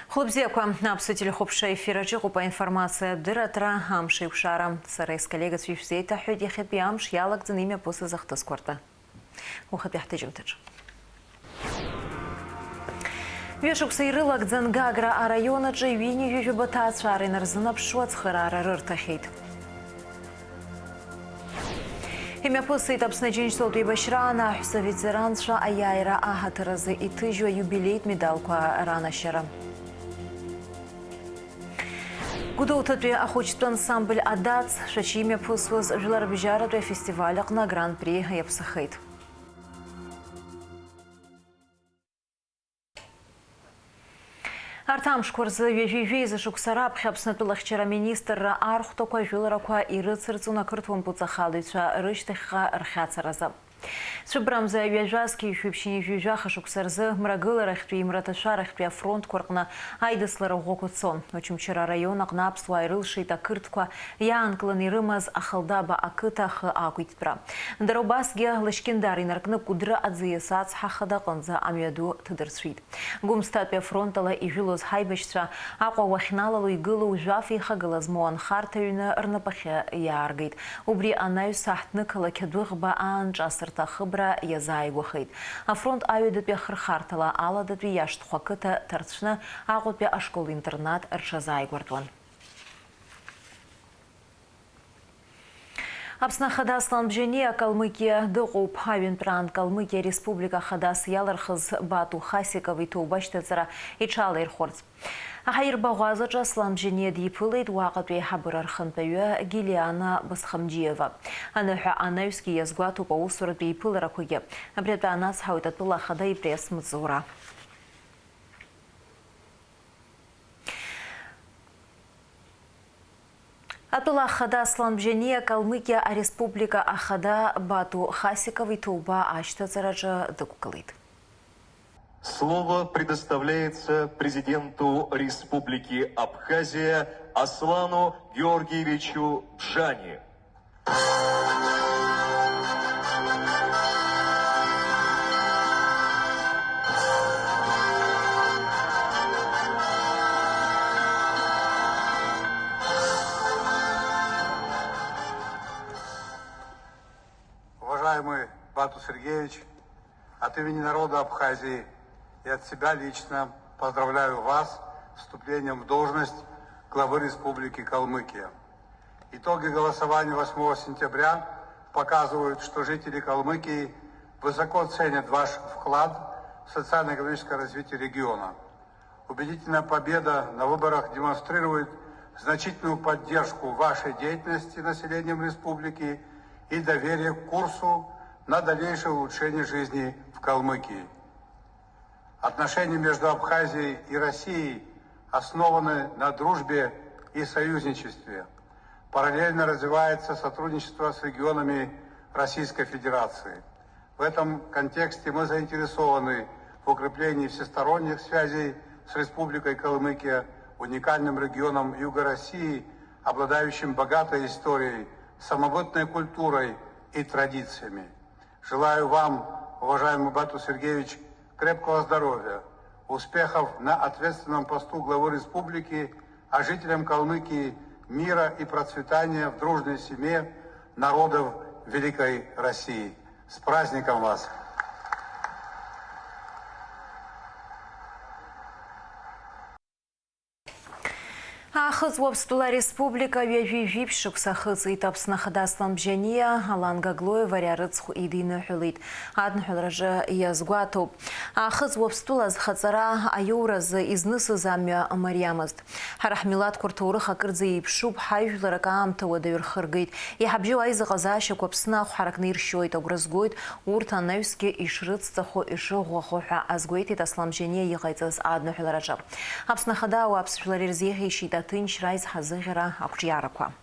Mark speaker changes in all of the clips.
Speaker 1: Хлопзеква абсолютно хопша эфира по информация дыратра амши ушара сарайс коллега свифзейта худи хипи амш ялак за ними после захтаскорта. Ухат яхтежимтаж. Вешук сайрылак дзангагра а района джейвини южубата цары нарзынапшуат хырара рыртахейт. Имя посыт обснадежень солтуи башрана ветеранша аяйра ахатаразы и тыжу юбилейт медалку рана щера. Гудоутатуи охочет ансамбль «Адац» шачимя пусвоз жиларбижара туи фестивалях на гран-при япсахейт. Артам шкурзы вежи шуксара пхепснатулахчера министр архтоква жилараква и рыцарцуна кыртвон пуцахалыча рыштыхха рхяцараза. Шыбрамза вежаски шүпшини вежаха шуксарзы мрагыларахтуи мраташарахтуи фронт коркна айдыслара гокутсон. Очумчера районах напсуа айрылшита кыртква яанклан ирымаз ахалдаба акытах акуйтпра. Даробасге лышкендар инаркны кудра адзыясац хахадаканза амяду тыдырсвит. Гумстатпе фронтала и жилоз хайбашча аква вахналалу игылу жафи хагылаз моан хартаюна рнапахе яаргит. Убри анаю сахтныкала кедугба анчасырта хыбра язайгухит. Афронт аюдыпе хырхартала аладыпе яштхуакыта тарчны агутпе ашкол-интернат ршазайгвартван. Апсна хадас ламбжене Калмыкия дыгуп Авенпран Калмыкия Республика хадас ялархыз Бату Хасиковый Тубаштецара и Чала Ирхорц. Ахайр Багазаджа сламбжене дипылейт вaqatуи хабырархынпею Гилиана Басхамдиева. Аныха Анаюски язгуату по усурат бейпыларакуге. Абрета анас хауитатпыла хада и пресс мцура. Атула хада сламбжене Калмыкия Республика ахада Бату Хасиковый Туба Аштацараджа дыкукалейт.
Speaker 2: Слово предоставляется президенту Республики Абхазия Аслану Георгиевичу Бжани.
Speaker 3: Уважаемый Бату Сергеевич, от имени народа Абхазии и от себя лично поздравляю вас с вступлением в должность главы Республики Калмыкия. Итоги голосования 8 сентября показывают, что жители Калмыкии высоко ценят ваш вклад в социально-экономическое развитие региона. Убедительная победа на выборах демонстрирует значительную поддержку вашей деятельности населением республики и доверие к курсу на дальнейшее улучшение жизни в Калмыкии. Отношения между Абхазией и Россией основаны на дружбе и союзничестве. Параллельно развивается сотрудничество с регионами Российской Федерации. В этом контексте мы заинтересованы в укреплении всесторонних связей с Республикой Калмыкия, уникальным регионом Юга России, обладающим богатой историей, самобытной культурой и традициями. Желаю вам, уважаемый Бату Сергеевич, крепкого здоровья, успехов на ответственном посту главы республики, а жителям Калмыкии мира и процветания в дружной семье народов Великой России. С праздником вас!
Speaker 1: Ахыз вобстула республика вежи сахыз итапсна хадаслам бжения аланга глоя варярыцху идины хулит. Адн хулража язгуату. Ахыз вобстула зхацара аюразы изнысы замя Мариамаст. Харахмилат куртуры хакырзы ипшуб хайжларакам тавадавир хыргит. Яхабжу айзы газаши квапсна харакны иршойт огрызгойт урта навске ишрыцтаху ишугуахуха азгойт итаслам бжения егайцаз адн хулража. Апсна хадау апсфларирзехи шита Тынч райз хазыгера акчияраква.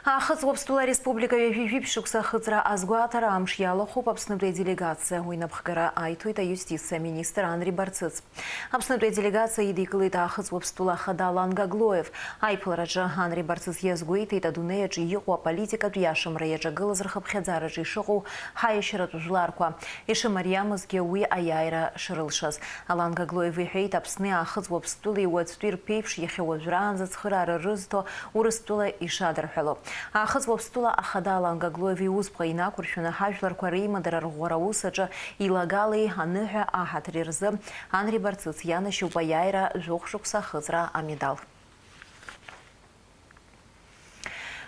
Speaker 1: Ахыҵуаԥстәыла Республика ҩажәижәи ԥшьықәса хыҵра азгәаҭара амш иалахәуп Аԥснытәи аделегациа. Уи напхгара аиҭоит аиустициа министр Анри Барцыц. Аԥснытәи аделегациа идикылеит Ахыҵуаԥстәыла ахада Алан Гаглоев. Аиԥылараҿы Анри Барцыц иазгәеиҭеит адунеи аҿы иҟоу аполитикатә иашамра иаҿагылаз рхыԥхьаӡараҿы ишыҟоу ҳаиашьаратә жәларқәа. Ишымариамызгьы уи аиааира шрылшаз. Алан Гаглоев иҳәеит Аԥсни Ахыҵуаԥстәылеи уаҵәтәи рԥеиԥш иахьа уажәраанӡа цхыраара рызҭо Урыстәыла ишадырҳәало. Ахыҵуаԥстәыла ахада Алан Гаглоев иусԥҟа инақәыршәаны ҳажәларқәа реимадара рӷәӷәара аус аҿы илагалеи аныҳәа аҳаҭыр рзы Анри Барцыц ианашьоуп аиааира жәохә шықәса ахыҵра амедал.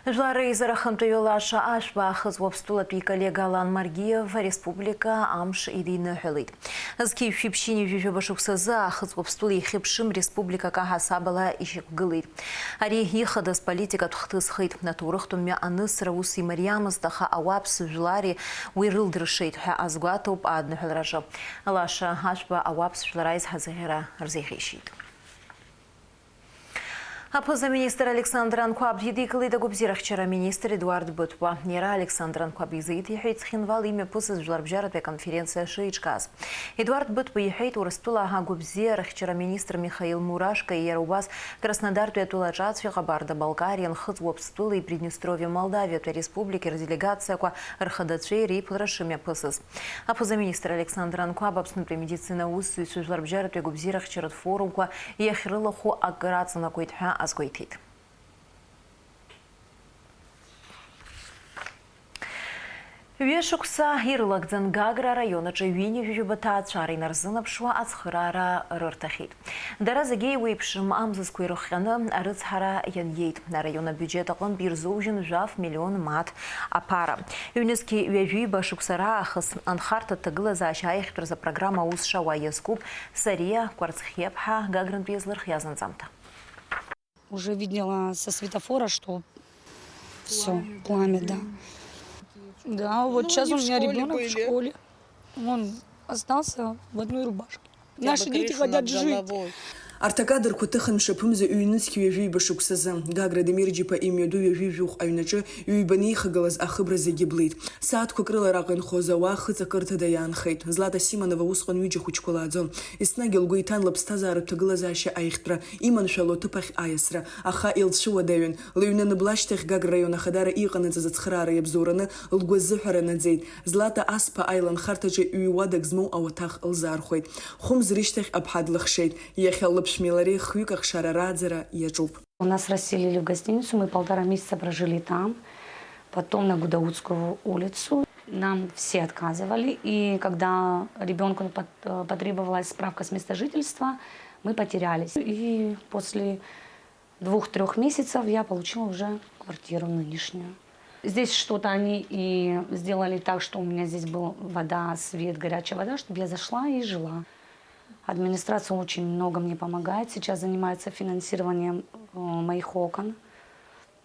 Speaker 1: Жәлар реизара хынтәаҩы Лаша Ашәба Ахыҵуаԥстәылатәи иколлега Алан Маргиев ареспублика амш идиныҳәалеит. Зқьи ԥшьини ҩажәа шықәсазы Ахыҵуаԥстәыла ихьыԥшым республикак аҳасабала ишьақәгылеит. Ари ихадаз политикатә хҭысхеит. Аҭоурыхтә мҩа анысра ус имариамызт, аха ауааԥс жәлари уи рылдыршеит ҳәа азгәаҭоуп адныҳәалараҿы. Лаша Ашәба ауааԥс жәлар аизҳазыӷьара рзеиӷьеишьеит. Апоза-министр Александр Анқәаб идикылеит агәабзиарахьчара министр Едуард Бытәба. Иара Александр Анқәаб изеиҭеиҳәеит Цхинвал имҩаԥысыз жәларбжьаратәи аконференциа шеиҿкааз. Едуард Бытәба иҳәеит Урыстәыла агәабзиарахьчара министр Михаил Мурашка иара убас Краснодартәи атәылаҿацәеи Ҟабарда-Балкариа, Нхыҵуаԥстәылеи, Приднестровиа, Молдавиатәи ареспублика рделегациақәа рхадацәеи реиԥылара шымҩаԥысыз. Апоза-министр Александр Анқәаб Аԥснытәи амедицина аусзуҩцәа жәларбжьаратәи агәабзиарахьчаратә форумқәа иахьрылахәу акыр аҵанакуеит ҳәа азгәеиҭеит. Ҩышықәса ирылагӡан Гагра араионаҿы ҩынҩажәижәаба ҭаацәара инарзынаԥшуа ацхыраара рырҭахьеит. Дара зегьы еиуеиԥшым амзазқәа ирыхҟьаны арыцҳара ианиеит. Араион абиуџьет аҟынтә ирзоужьын миллион мат аԥара. Ҩнызқьи ҩажәиба шықәса раахыс анхарҭа ҭагылазаашьа аихьтәырз апрограмма аус шауа иазкуп Сария Кәарцхиаԥҳа Гагрантәи излырхиаз анҵамҭа.
Speaker 4: Уже видела со светофора, что все, пламя, да. Да, вот сейчас у меня ребенок в школе. Он остался в одной рубашке. Наши дети хотят жить.
Speaker 5: Артакадырқәа ҭыхын мшаԥымза ҩнызқьи ҩажәиба шықәсазы Гагра Демирџьиԥа имҩаду ҩажәижәҩыхә аҩнаҿы ҩбаны ихагылаз ахыбра зегьы блит. Сааҭқәак рыла араҟа инхоз ауаа хыҵакырҭада иаанхеит. Злата Симонова усҟан ҩыџьа хәыҷқәа лааӡон. Еснагь лгәы иҭан лыԥсҭазааратә ҭагылазаашьа аихтәра, иманшәало аҭыԥахь аиасра, аха илцәыуадаҩын. Лыҩны ныблашьҭахь Гагра раион ахадара иҟанаҵаз ацхыраара иабзоураны лгәы азыҳәара наӡеит. Злата Аспа аиланхарҭаҿы ҩ-уадак змоу ауаҭах лзаархәеит. Хәымз рышьҭахь аԥҳа длыхшеит. Иахьа лыԥшәмилари хҩык ахшара рааӡара иаҿуп.
Speaker 4: Нас расселили в гостиницу, мы 1,5 месяца прожили там, потом на Гудаутскую улицу. Нам все отказывали, и когда ребенку потребовалась справка с места жительства, мы потерялись. И после 2-3 месяцев я получила уже квартиру нынешнюю. Здесь что-то они и сделали так, что у меня здесь была вода, свет, горячая вода, чтобы я зашла и жила. Администрация очень много мне помогает, сейчас занимается финансированием моих окон.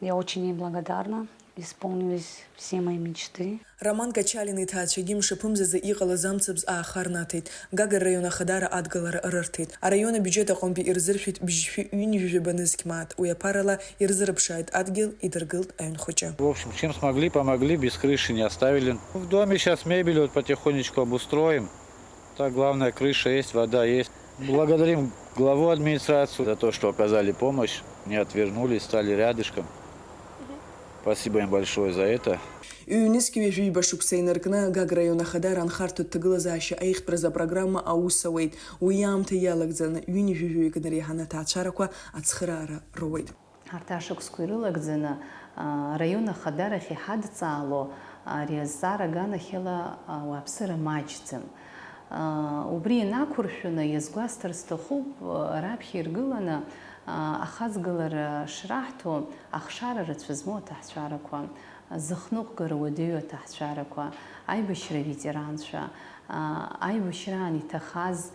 Speaker 4: Я очень ей благодарна. Исполнились все мои мечты.
Speaker 5: Роман Качалин иҭаацәагьы мшаԥымзазы иҟалаз амцабз аахарнаҭеит. Гагра раион ахадара адгалара рырҭеит. Араион абиуџьет аҟынтәи ирзыршәит бжьшәы ҩынҩажәаба нызқь мааҭ. Уи аԥарала ирзырыԥшааит адгьыл, идыргылт аҩн хәыҷы.
Speaker 6: В общем, чем смогли, помогли, без крыши не оставили. В доме сейчас мебель вот потихонечку обустроим. Так, главное, крыша есть, вода есть. Благодарим главу администрации за то, что оказали помощь, не отвернулись, стали рядышком. Спасибо им большое за это.
Speaker 5: Ҩнызқьи ҩажәиба шықәса инаркны Гагра раион ахадара анхарҭатә ҭагылазаашьа аихтәраз апрограмма аус ауеит. Уи аамҭа иалагӡаны ҩынҩажәижәаҩык нареиҳаны аҭаацәарақәа ацхыраара роуеит.
Speaker 7: Арҭ ашықәсқәа ирылагӡаны араион ахадарахь иҳадҵаало ари азҵаара аганахьала ауааԥсыра маҷӡам. Убри инақәыршәаны иазгәасҭар сҭахуп раԥхьа иргыланы ахаҵгылара шраҳҭо ахшара рацәа змоу аҭаҳцәарақәа, зыхныҟәгара уадаҩу аҭаҳцәарақәа, аибашьра ветеранцәа, аибашьраан иҭахаз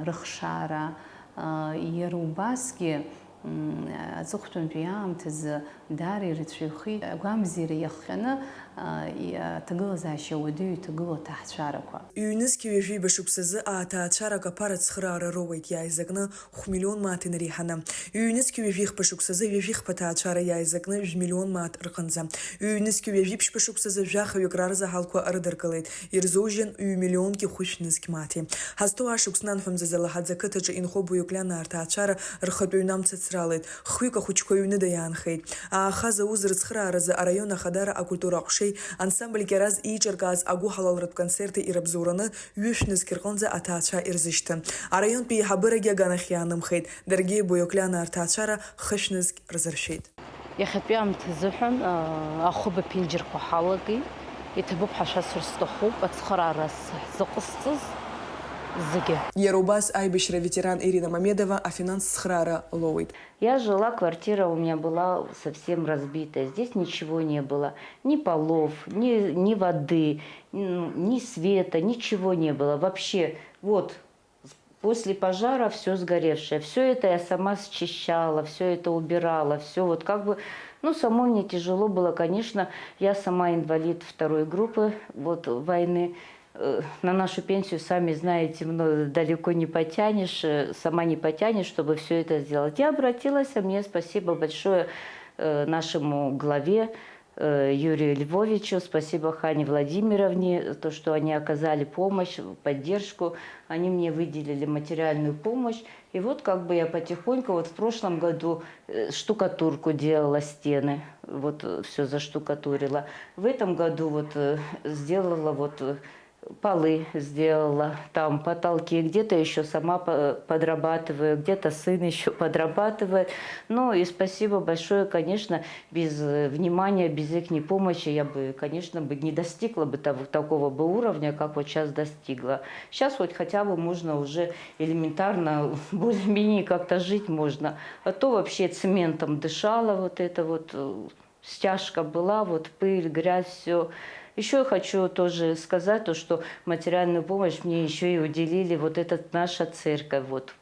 Speaker 7: рыхшара, иара убасгьы аҵыхәтәантәи аамҭазы даара ирацәаҩхеит агәамзира иахҟьаны аҭагылазаашьа уадаҩ иҭагылоу аҭаҳцәарақәа.
Speaker 5: Иҩнызқьи ҩажәеиба шықәсазы ааҭаацәарак аԥара цхыраара роуеит иааизакны 5,000,000 мааҭ инариханы. Иҩнызқьи ҩажәихԥа шықәсазы ҩажәихԥа ҭаацәара иааизакны 2,000,000 мааҭ рҟынӡа. Иҩнызқьи ҩажәиԥшьба шықәсазы жәахаҩык рарзаҳалқәа рыдыркылеит. Ирзоужьын 1,000,000-ки хәышәнызқь мааҭи. Ҳазҭоу ашықәс нанҳәамзазы Лаҳаӡа қыҭаҿы инхо Буиоклианаа рҭаацәара рхатә ҩны амцацралеит. Хҩык ахәыҷқәа ҩныда иаанхеит. Аахаз ауз рыцхырааразы араион ахадара акультура аҟәшеи ансамбль Кьараз ииҿыркааз агәы ҳалалратә концерти ирыбзоураны ҩышәнызқь рҟынӡа аҭаацәа ирзышьҭын. Араионтәи еиҳабырагьы аганахь иаанымхеит. Даргьы Буиоклианаа рҭаацәара хышәнызқь рзыршәеит.
Speaker 8: Иахьатәи аамҭа азыҳәан ахәыба ԥенџьырқәа ҳалагеит. Иҭабуп ҳашәасыр сҭахуп ацхыраара зыҟасҵаз зегьы.
Speaker 5: Иара убас аибашьра ветеран Ирина Мамедова афинанс цхыраара лоуит.
Speaker 8: Я жила, квартира у меня была совсем разбитая. Здесь ничего не было. Ни полов, ни воды, ни света, ничего не было. Вообще, вот, после пожара все сгоревшее. Все это я сама счищала, все это убирала. Все вот как бы, ну, самой мне тяжело было, конечно. Я сама инвалид 2-й группы вот, войны. На нашу пенсию, сами знаете, далеко не потянешь, сама не потянешь, чтобы все это сделать. Я обратилась, а мне спасибо большое нашему главе Юрию Львовичу, спасибо Хане Владимировне, то, что они оказали помощь, поддержку, они мне выделили материальную помощь. И вот как бы я потихоньку, вот в прошлом году штукатурку делала стены, вот все заштукатурила. В этом году вот сделала вот... полы сделала, там потолки, где-то еще сама подрабатываю, где-то сын еще подрабатывает. Ну и спасибо большое, конечно, без внимания, без их помощи я бы, конечно, не достигла бы такого бы уровня, как вот сейчас достигла. Сейчас вот хотя бы можно уже элементарно, более-менее как-то жить можно. А то вообще цементом дышала, вот это вот стяжка была, вот пыль, грязь, все. Еще я хочу тоже сказать, то, что материальную помощь мне еще и уделили вот эта наша церковь, вот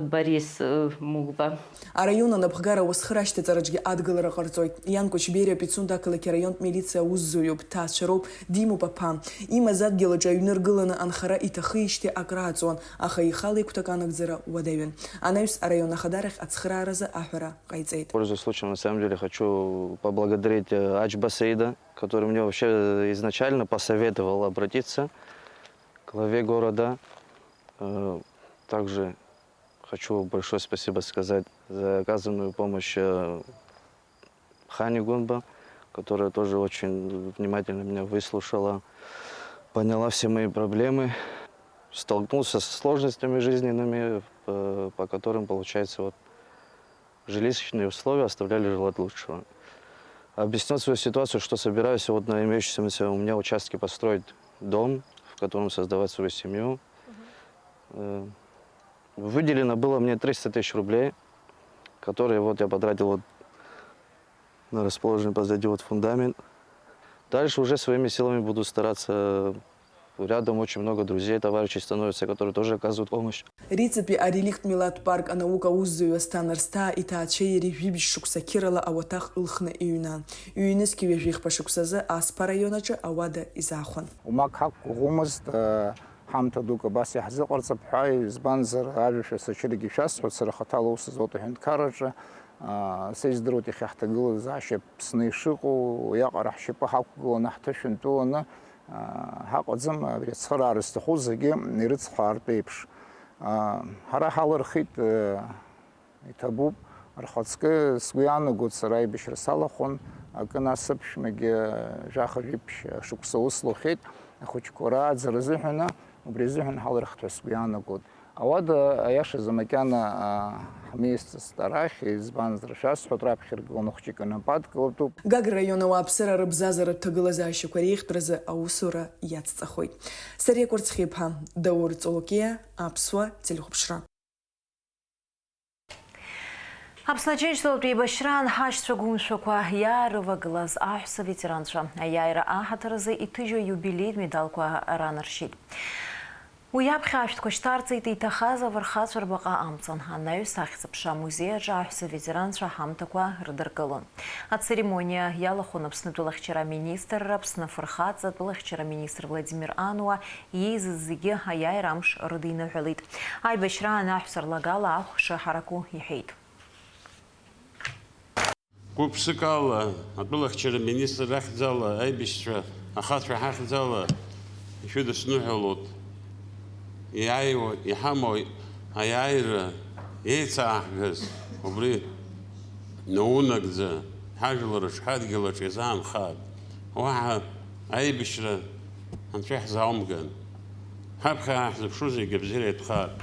Speaker 8: Борис Мугба.
Speaker 5: Араион анапхгара уасхырашьҭаҵараҿгьы адгылара ҟарҵоит. Иан Кочбериа Пицунда ақалақь араионтә милициа аусзуҩуп, ҭаацәароуп, димоуп аԥа. Имаз адгьыл аҿы аҩны ргыланы анхара иҭахижьҭеи акрааҵуан, аха ихала игәҭак анагӡара уадаҩын. Анаҩс араион ахадарахь ацхырааразы аҳәара ҟаиҵеит.
Speaker 9: Пользуясь случаем, на самом деле, хочу поблагодарить Аджба Саида, который мне вообще изначально посоветовал обратиться к главе города. Также хочу большое спасибо сказать за оказанную помощь Хане Гунба, которая тоже очень внимательно меня выслушала, поняла все мои проблемы, столкнулся с сложностями жизненными, по которым, получается, вот, жилищные условия оставляли желать лучшего. Объяснил свою ситуацию, что собираюсь вот на имеющемся у меня участке построить дом, в котором создавать свою семью. Выделено было мне 300 000 рублей, которые вот я потратил вот на расположенный позади вот фундамент. Дальше уже своими силами буду стараться. Рядом очень много друзей, товарищей становятся, которые тоже оказывают помощь.
Speaker 5: Рицепи ареликт милат парк анаука аусзуҩ Асҭан Арсҭаа иҭаацәеи иареи жәибжь шықәса қьырала ауаҭах ылхны иҩнан. Иҩнызқьи ҩажәихԥа шықәсазы Аспа раион аҿы ауада изаахәан.
Speaker 10: Умак ҳақәгәыӷәымызт, ҳамҭа дук абас иаҳзыҟарҵап ҳәа, избанзар ажәашәа саҽыргьы шәасҳәоит, сара хаҭала аус зуоуп аҳәынҭқарраҿы. Са издыруеит иахьаҳҭагылаз Аԥсны ишыҟоу, уиаҟара ҳшьапы ҳақәгыланы ҳҭышәынтәыланы ҳаҟаӡам, абри ацхыраара зҭаху зегьы ирыцҳаартә еиԥш. Ҳара ҳалырхит, иҭабуп, рхаҵкы сгәы иаанагоит сара аибашьра салахәын, акы насыԥшәмагьы жәаха-жәиԥшь шықәса ус слухеит, ахәыҷқәа рааӡара азыҳәаны, убри азыҳәан ҳалырхт ҳәа сгәы иаанагоит. Ауада аиашазы макьана ҳмеисҭыст арахь, избанзар шәасҳәоит, раԥхьа иргыланы хәҷык анападкылатәуп.
Speaker 5: Гагра раион ауааԥсыра рыбзазаратә ҭагылазаашьақәа реиӷьтәразы аусура иацҵахоит. Сариа Кәырцхиԥҳа, Даур Ҵолокиа, Аԥсуа телехәаԥшра.
Speaker 1: Аԥсны Аџьынџьтәылатә еибашьраан ҳашьцәа гәымшәақәа иаарывагылаз аҳәса ветеранцәа аиааира аҳаҭыразы иҭыжьу иубилеитә медалқәа ранаршьит. Уиаԥхьаашәҭқәа шьҭарҵеит иҭахаз авырхацәа рбаҟа амҵан. Анаҩс ахьӡ-аԥша амузеи аҿы аҳәса ветеранцәа ҳамҭақәа рдыркылон. Ацеремониа иалахәын Аԥснытәи алахьчара аминистрра, Аԥсны афырхаҵатә алахьчара аминистр Владимир Ануа иеизыз зегьы аиааира амш рыдиныҳәалеит. Аибашьраан аҳәса рлагала ахә шаҳараку иҳәеит.
Speaker 11: Гәыԥсык ала атәылахьчара аминистр ахьӡала аибашьцәа ахацәа ҳахьӡала ишәыдысныҳәалоит. Иҳамоу аиааира еицааҳгаз убри наунагӡа ҳажәлараҿ ҳадгьылаҿ иазаамхааит. Уаҳа аибашьра анцәа иаҳзааумган. Ҳаԥхьа ҳзыԥшу зегьы абзиара иатәхааит.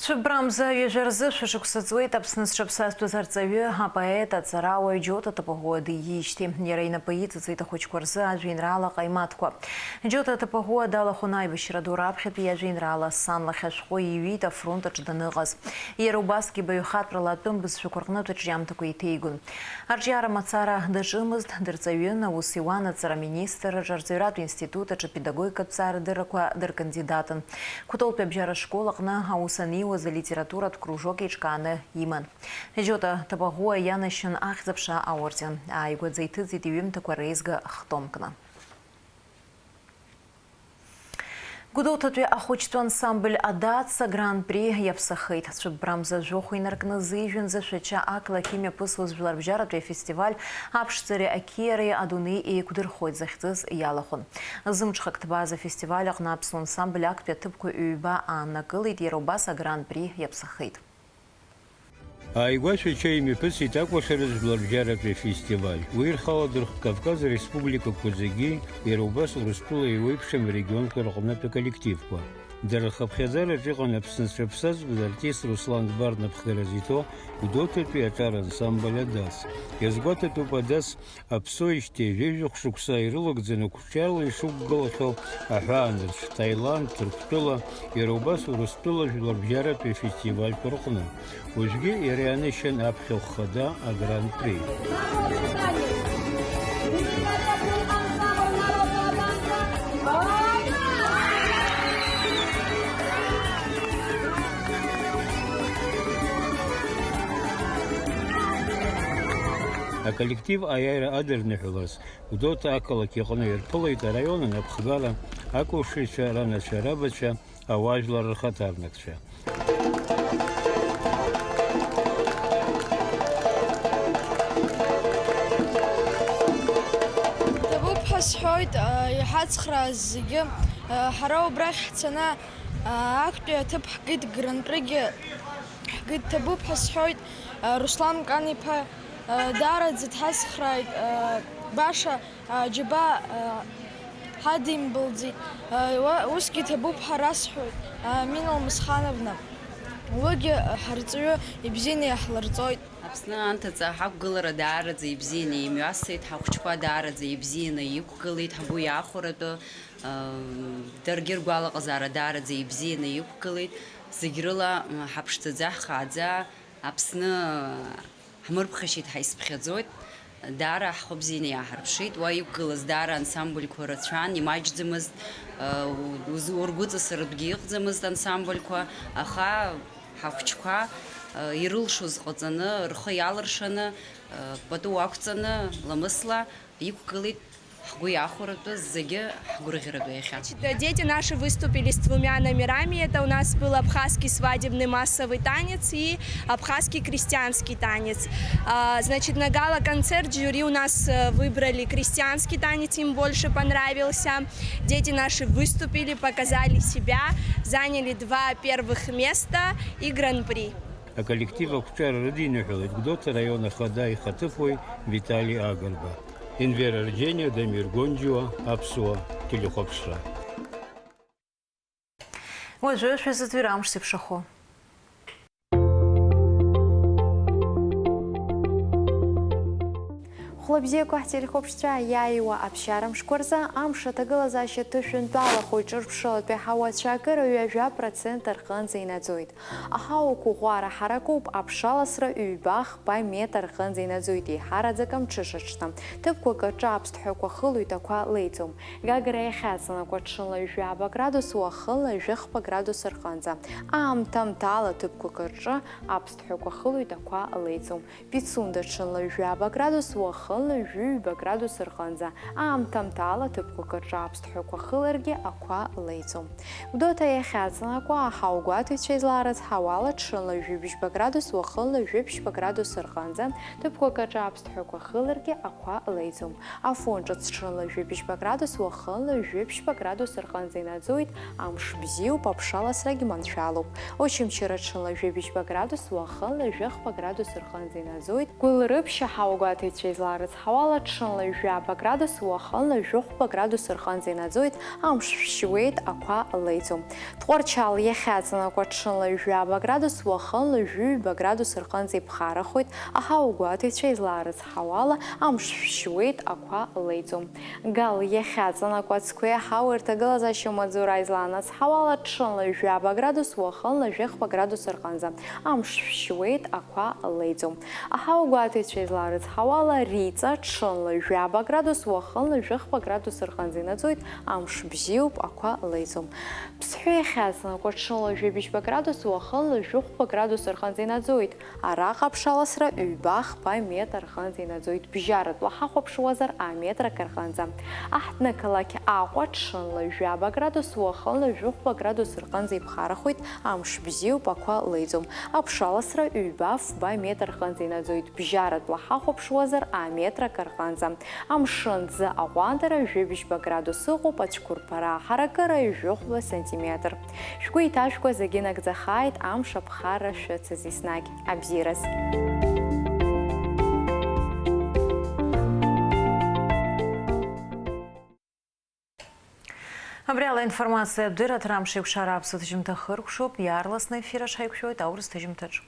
Speaker 1: Цәыбрамза ҩажәаразы шәашықәса ҵуеит Аԥсны зҿаԥсазтәыз арҵаҩы, апоет, аҵарауаҩ Џьота Тапагәуа диижьҭеи. Иара инапы иҵыҵит ахәыҷқәа рзы ажәеинраала ҟаимаҭқәа. Џьота Тапагәуа далахәын аибашьра ду раԥхьатәи иажәеинраала сан лахь ашәҟәы иҩит афронт аҿы даныҟаз. Иара убасгьы баҩхатәрала атәым бызшәақәа рҟнытә аҿиамҭақәа иҭеигон. Арҿиара мацара даҿымызт, дырҵаҩын, аус иуан аҵара аминистрраҿы, арҵаҩратә институт аҿы педагогикатә ҵаарадыррақәа дыркандидатын. Кәтолтәи абжьара школ аҟны аус аниуаз алитературатә кружок еиҿкааны иман. Џьота Тапагәуа ианашьын ахьӡ-аԥша аорден. Ааигәаӡа иҭыҵит иҩымҭақәа реизга хтомкны. Гәдоуҭатәи ахәыҷтәы ансамбль Адаца гран-при иаԥсахеит. Цәыббрамза жәохә инаркны зижәҩанӡа шәача ақалақь имҩаԥысуаз жәларбжьаратәи афестиваль аԥшӡареи ақьиареи адунеи еиқәдырхоит захьӡыз иалахәын. Зымҽхак ҭбааз афестиваль аҟны аԥсуа ансамбль актәи аҭыԥқәа ҩба ааннакылеит, иара убас агран-при иаԥсахеит.
Speaker 12: Ааигәа шәача имҩаԥысит акәашара жәларбжьаратәи афестиваль. Уи ирхаладырхәт Кавказ ареспубликақәа зегьы, иара убас Урыстәыла еиуеиԥшым регионқәа рҟнытә аколлективқәа. Дара рхыԥхьаӡараҿ иҟан Аԥсны зҿаԥсазтәыз артист Руслан Дбар напхгара зиҭо Гәдоуҭатәи аҿар ансамбль Адас. Иазгәаҭатәуп Адас аԥсоижьҭеи жәижәохә шықәса ирылагӡаны қәҿиарла ишықәгылахьоу аҳәаанырцә Таиланд, Ҭырқәтәыла, иара убас Урыстәыла жәларбжьаратәи афестивальқәа рҟны. Уажәгьы иара ианашьан аԥхьахә хада агран-при. Аколлектив аиааира адырныҳәалаз Гәдоуҭа ақалақь иҟны ирԥылеит араион анапхгара, акәушаҩцәа, ранацәа, рабацәа, ауаажәлар рхаҭарнакцәа.
Speaker 13: Ҭабуп ҳәа сҳәоит иҳацхрааз зегьы. Ҳара убрахь ҳцаны актәи аҭыԥ ҳгеит, гран-пригьы ҳгеит. Ҭабуп ҳәа сҳәоит Руслан Кан-иԥа даараӡа дҳацхрааит, баша џьаба ҳадимбылӡит. Усгьы ҭабуп ҳәа расҳәоит Мина Алмысхановна. Уигьы ҳарҵаҩы ибзианы иаҳларҵоит.
Speaker 14: Аԥсны анҭаҵа ҳақәгылара даараӡа ибзианы имҩасит, ҳахәҷқәа даараӡа ибзианы иқәгылеит, ҳгәы иаахәаратәы, даргьы ргәалаҟазаара даараӡа ибзианы иқәгылеит. Зегь рыла ҳаԥшӡаӡа, ҳхааӡа, Аԥсны ҳмырԥхашьеит, ҳаисԥхьаӡоит, даара ҳхы бзианы иааҳарԥшит. Уа иқәгылаз даара ансамбльқәа рацәан, имаҷӡамызт, ургәыҵасыратәгьы иҟаӡамызт ансамбльқәа, аха ҳахәҷқәа ирылшоз ҟаҵаны, рхы иалыршаны, пату ақәҵаны, ламысла иқәгылеит.
Speaker 15: Дети наши выступили с 2 номерами. Это у нас был абхазский свадебный массовый танец и абхазский крестьянский танец. Значит, на гала-концерт жюри у нас выбрали крестьянский танец, им больше понравился. Дети наши выступили, показали себя, заняли 2 первых места и гран-при.
Speaker 12: А коллектив ақәҿиара рыдиныҳәалеит Гәдоуҭа район ахада ихаҭыԥуаҩ Виталий Агарба. Инвера Рџьениа, Дамир Гонџьуа, Аԥсуа телехәаԥшра.
Speaker 1: Уажәы шәазыӡырҩыр амш зеиԥшахо.
Speaker 16: Хлопзеку телехопштра яйва общарам шкурза амша тагалазаще тушунтала хочер пшот бехава чакера южа процент арханза инадзуит. Ахау кугуара харакуп обшаласра юбах по метр ханза инадзуит и харадзакам чишачтам. Тыпку качапст хёку хылу таква лейцум. Гагра яхасана кочшла южа градус уахыла жих по градус арханза. Ам там тала тыпку кача абст хёку хылу таква лейцум. Пицунда чшла южа градус уахыла жуба градус арханза. Ам там тала тыпку качапст хёку хылырги аква лейцум. Вдота яхасана аква хаугату чезларас хавала чшла жубиш по градус уахыла жубиш по градус арханза. Тыпку качапст хёку хылырги аква лейцум. Афончат чшла жубиш по градус уахыла жубиш по градус арханза инадзуит ам шбзиу попшала сраги маншалу. Очим чира чшла жубиш по градус уахыла жих по градус арханза инадзуит. Кулрыбша хаугату чезларас хавала чшла жуа по градус уахыла жих по градус арханза инадзуит ам швшует аква лейцум. Творчал яхасана аква чшла жуа по градус уахыла жуба градус арханза ипхарахуит а хаугату чезларас хавала ам швшует аква лейцум. Гал яхасана аква цкуя хауэрта глазащу мадзурайзланас хавала чшла жуа по градус уахыла жих по градус арханза ам швшует аква лейцум. А хаугату чезларас хавала рица чшла жуа по градус уахыла жих по градус арханза инадзуит ам шбзиуп аква лейцум. Псху яхасана аква чшла жубиш по градус уахыла жих по градус арханза инадзуит араха пшаласра юбах по метр арханза инадзуит бжарат лахаху пшуазар а метра карханза. Ахтна калаки аква чшла жуа по градус уахыла жих по градус арханза ипхарахуит ам шбзиуп аква лейцум. Апшаласра юбав по метр арханза инадзуит бжарат лахаху пшуазар а метра карханза. Ам шынза агуандара жубиш по градусу пачкурпара харакара жухва сантиметр. Шкуй ташку загинак захайт ам шапхара шецазиснак абзирас.
Speaker 1: Абряла информация дыра трамшик шарап сутжим тахыркшоп ярласный эфира шайкшоет аурс тажим тадж.